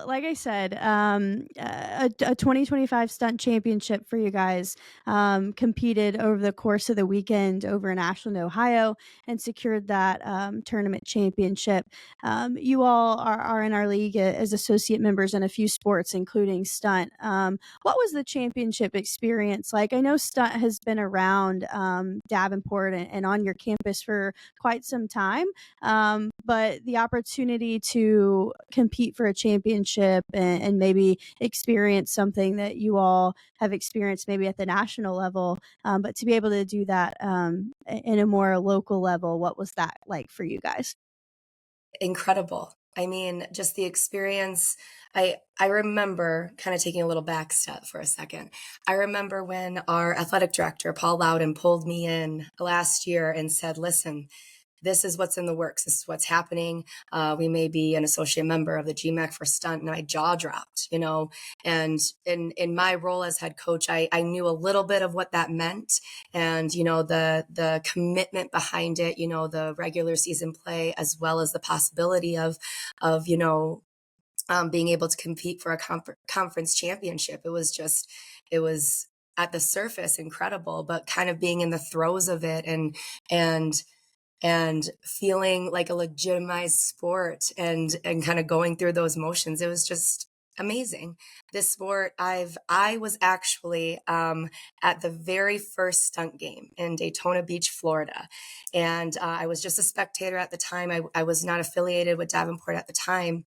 like I said, a 2025 stunt championship for you guys, competed over the course of the weekend over in Ashland, Ohio, and secured that tournament championship. You all are in our league as associate members in a few sports, including stunt. What was the championship experience like? I know stunt has been around Davenport and on your campus for quite some time, but the opportunity to compete for a championship and maybe experience something that you all have experienced maybe at the national level, but to be able to do that in a more local level, what was that like for you guys? Incredible. I mean, just the experience. I remember kind of taking a little back step for a second. I remember when our athletic director, Paul Loudon, pulled me in last year and said, listen, this is what's in the works. This is what's happening. We may be an associate member of the GMAC for stunt. And my jaw dropped, you know, and in my role as head coach, I knew a little bit of what that meant and, you know, the commitment behind it, you know, the regular season play, as well as the possibility of, you know, being able to compete for a conference championship. It was at the surface incredible, but kind of being in the throes of it and and feeling like a legitimized sport and kind of going through those motions. It was just amazing. This sport, I was actually at the very first stunt game in Daytona Beach, Florida, and I was just a spectator at the time. I was not affiliated with Davenport at the time.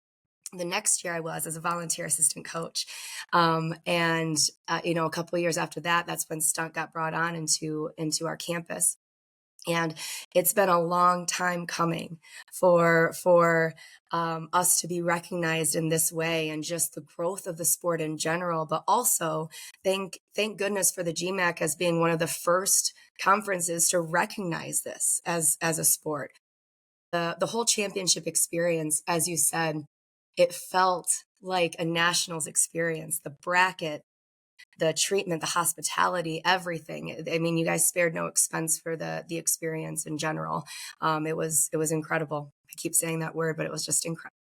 The next year I was as a volunteer assistant coach. And, you know, a couple of years after that, that's when stunt got brought on into our campus. And it's been a long time coming for us to be recognized in this way, and just the growth of the sport in general. But also, thank goodness for the GMAC as being one of the first conferences to recognize this as a sport. The whole championship experience, as you said, it felt like a nationals experience. The bracket, the treatment, the hospitality, everything. I mean, you guys spared no expense for the experience in general. It was incredible. I keep saying that word, but it was just incredible.